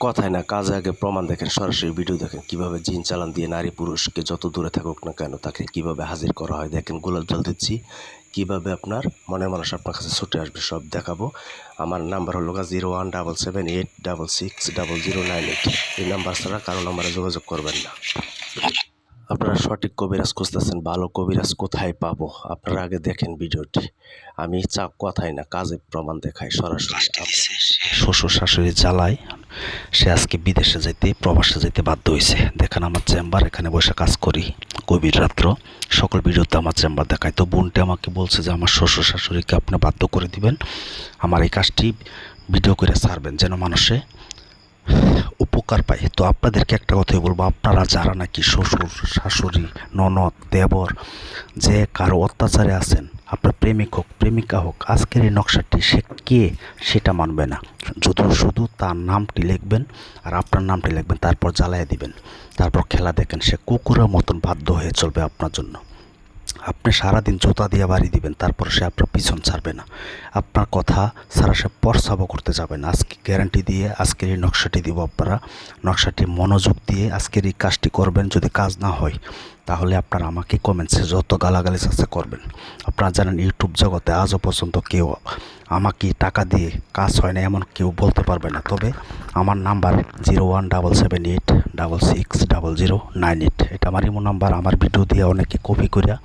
কথায় না কাজে আগে প্রমাণ দেখেন, সরাসরি ভিডিও দেখেন কিভাবে জিন চালান দিয়ে নারী পুরুষকে যত দূরে থাকুক না কেন তাকে কিভাবে হাজির করা হয়। দেখেন গোলাপ জল দিচ্ছি, কিভাবে আপনার মনের মানুষ আপনার কাছে ছুটে আসবে সব দেখাবো। আমার নাম্বার হলো 01778660098। এই নাম্বার ছাড়া কারো নাম্বারে যোগাযোগ করবেন না। আপনারা সঠিক কবিরাজ খুঁজতেছেন, ভালো কবিরাজ কোথায় পাবো? আপনারা আগে দেখেন ভিডিওটি। আমি কথায় না কাজে প্রমাণ দেখাই সরাসরি। শ্বশুর শাশুড়ি জ্বালায় সে আজকে বিদেশে যাইতে প্রবাসে যাইতে বাধ্য হয়েছে। দেখেন আমার চেম্বার, এখানে বসে কাজ করি গভীর রাত্র, সকল ভিডিওতে আমার চেম্বার দেখায়। তো বোনটি আমাকে বলছে যে আমার শ্বশুর শাশুড়িকে আপনি বাধ্য করে দিবেন, আমার এই কাজটি ভিডিও করে ছাড়বেন যেন মানুষে উপকার পায়। তো আপনাদেরকে একটা কথাই বলবো, আপনারা যারা নাকি শ্বশুর শাশুড়ি ননদ দেবর যে কারো অত্যাচারে আছেন, আপনার প্রেমিক হোক প্রেমিকা হোক, আজকের এই নকশাটি সে কে সেটা মানবে না। শুধু তার নামটি লিখবেন আর আপনার নামটি লিখবেন, তারপর জ্বালায় দিবেন, তারপর খেলা দেখেন সে কুকুরের মতন বাধ্য হয়ে চলবে আপনার জন্য। আপনি সারাদিন জুতা দিয়ে বাড়ি দিবেন, তারপর সে আপনার পিছন ছাড়বে না, আপনার কথা সারা সে প্রস্রাবও করতে যাবে না। আজকে গ্যারান্টি দিয়ে আজকের এই নকশাটি দিব। আপনারা নকশাটি মনোযোগ দিয়ে আজকের এই কাজটি করবেন। যদি কাজ না হয় তাহলে আপনারা আমাকে কমেন্টসে যত গালাগালি আছে করবেন। আপনারা জানেন ইউটিউব জগতে আজও পর্যন্ত কেউ আমাকে টাকা দিয়ে কাজ হয় না এমন কেউ বলতে পারবে না। তবে আমার নাম্বার 01778660098। এটা আমার ইমো নাম্বার। আমার ভিডিও দিয়ে অনেকে কপি করে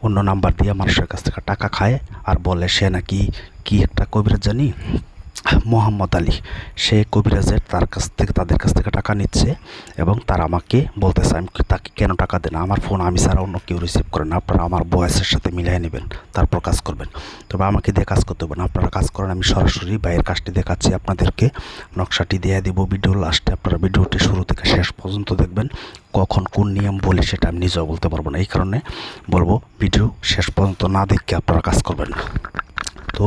অন্য নাম্বার দিয়ে মানুষের কাছ থেকে টাকা খায় আর বলে সে নাকি কি একটা কবিরাজ জানি মোহাম্মদ আলী, সে কবিরাজের তাদের কাছ থেকে টাকা নিচ্ছে এবং তারা আমাকে বলতেছে আমি তাকে কেন টাকা দেন, আমার ফোন আমি ছাড়া অন্য কেউ রিসিভ করেন না, আপনারা আমার বয়সের সাথে মিলিয়ে নেবেন তারপর কাজ করবেন। তবে আমাকে দিয়ে কাজ করতে হবে না, আপনারা কাজ করেন, আমি সরাসরি বাইরের কাজটি দেখাচ্ছি আপনাদেরকে। নকশাটি দিয়ে দিব ভিডিও লাস্টে, আপনারা ভিডিওটি শুরু থেকে শেষ পর্যন্ত দেখবেন। কখন কোন নিয়ম বলি সেটা আমি নিজেও বলতে পারবো না, এই কারণে বলবো ভিডিও শেষ পর্যন্ত না দেখে আপনারা কাজ করবেন না। তো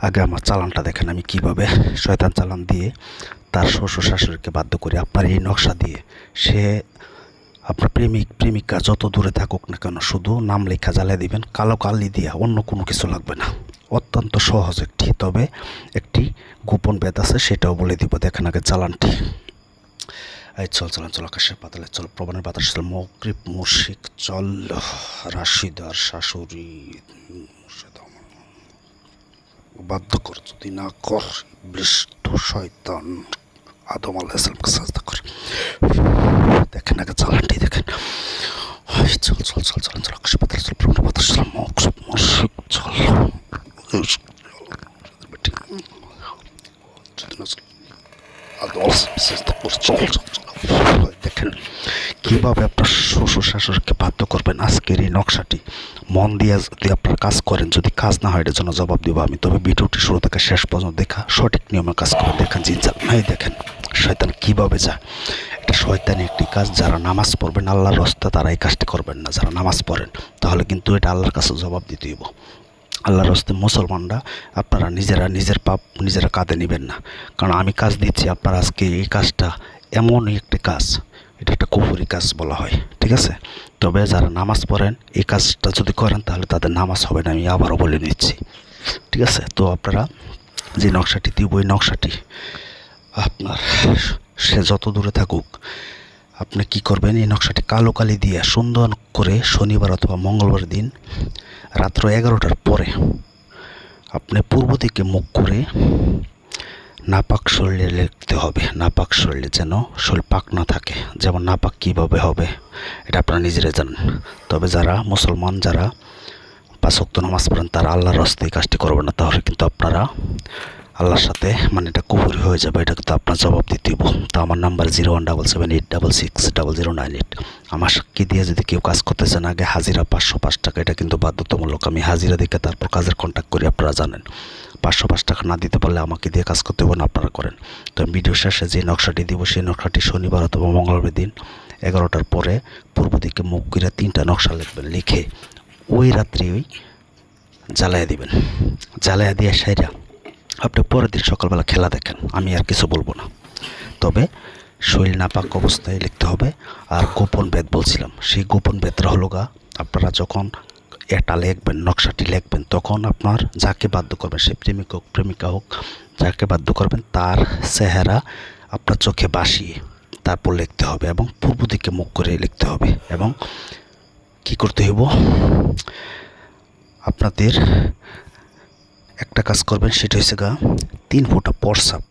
আগে আমার চালানটা দেখেন, আমি কিভাবে শয়তান চালান দিয়ে তার শ্বশুর শাশুড়িকে বাধ্য করি। আপনার এই নকশা দিয়ে সে আপনার প্রেমিকা যত দূরে থাকুক না কেন শুধু নাম লেখা জ্বালিয়ে দিবেন, কালো কালি দিয়া, অন্য কোনো কিছু লাগবে না। অত্যন্ত সহজ তবে একটি গোপন বেদ আছে, সেটাও বলে দিব। দেখেন আগে চালানটি। এই চল আকাশের পাতালে চল, প্রবণের বাতাস চল, মকরিব মুশিক চল, রাশিদার শাশুড়ি বাধ্য কর, যদি না কর বৃষ্ট শয়তান আদম আলাইহিস সালামকে সাজদা করে। দেখেন আগে চালানটি দেখেন। চল আকাশের পাতালে চল, প্রবণের বাতাস চল, মকরিব মুশিক চল, আদম আলাইহিস সালামকে সাজদা করে। চল দেখেন কীভাবে আপনার শ্বশুর শাশুড়িকে বাধ্য করবেন। আজকের এই নকশাটি মন দিয়ে যদি আপনার কাজ করেন, যদি কাজ না হয় এটার জন্য জবাব দিব আমি। তবে ভিডিওটি শুরু থেকে শেষ পর্যন্ত দেখা, সঠিক নিয়মে কাজ করে দেখেন। জিনজাল নাই দেখেন শয়তান কীভাবে যায়। এটা শয়তানি একটি কাজ। যারা নামাজ পড়বেন আল্লাহর রাস্তায় তারা এই কাজটি করবেন না। যারা নামাজ পড়েন তাহলে কিন্তু এটা আল্লাহর কাছে জবাব দিতে হইব। আল্লাহর রাস্তায় মুসলমানরা আপনারা নিজের পাপ নিজেরা কাঁধে নেবেন না। কারণ আমি কাজ দিচ্ছি, আপনারা আজকে এই কাজটা এমনই একটি কাজ, এটা একটা কুফরি কাজ বলা হয়, ঠিক আছে? তবে যারা নামাজ পড়েন এই কাজটা যদি করেন তাহলে তাদের নামাজ হবে না, আমি আবারও বলে নিচ্ছি, ঠিক আছে? তো আপনারা যে নকশাটি দিব, ওই নকশাটি আপনার সে যত দূরে থাকুক আপনি কি করবেন, এই নকশাটি কালো কালি দিয়ে সুন্দর করে শনিবার অথবা মঙ্গলবার দিন রাত্র 11টার পরে আপনি পূর্ব দিকে মুখ করে নাপাক শরীরে লিখতে হবে। নাপাক শরীরে যেন শরীর পাক না থাকে। যেমন নাপাক কীভাবে হবে এটা আপনারা নিজেরাই জানেন। তবে যারা মুসলমান, যারা 5 ওয়াক্ত নামাজ পড়েন তারা আল্লাহর রাস্তায় কাজটি করবেন না, তাহলে কিন্তু আপনারা আল্লাহর সাথে এটা কুফরি হয়ে যাবে। এটা কিন্তু আপনার জবাব দিতে হইব। তো আমার নাম্বার 01778660098। আমার সাক্ষী দিয়ে যদি কেউ কাজ করতে চান আগে হাজিরা 505 টাকা, এটা কিন্তু বাধ্যতামূলক। আমি হাজিরা দেখে তারপর কাজের কন্ট্যাক্ট করি, আপনারা জানেন। 505 টাকা না দিতে পারলে আমাকে দিয়ে কাজ করতে হবে না, আপনারা করেন। তো ভিডিও শেষে যে নকশাটি দিব সেই নকশাটি শনিবার অথবা মঙ্গলবার দিন 11টার পরে পূর্ব দিকে মুখ করে 3টা নকশা লিখবেন। লিখে ওই রাত্রি জ্বালাইয়া দিবেন। জ্বালাইয়া দিয়ে সাইরা আপনি পরের দিন সকালবেলা খেলা দেখেন। আমি আর কিছু বলবো না। তবে শরীর নাপাক অবস্থায় লিখতে হবে। আর গোপন বেদ বলছিলাম, সেই গোপন বেদটা হলো আপনারা যখন এটা লিখবেন, নকশাটি লিখবেন, তখন আপনার যাকে বাধ্য করবেন, সে প্রেমিক হোক প্রেমিকা হোক, যাকে বাধ্য করবেন তার চেহারা আপনার চোখে বাসিয়ে তারপর লিখতে হবে এবং পূর্ব দিকে মুখ করে লিখতে হবে। এবং কি করতে হইব, আপনাদের একটা কাজ করবেন, সেটা হচ্ছে 3 ফোঁটা প্রস্রাব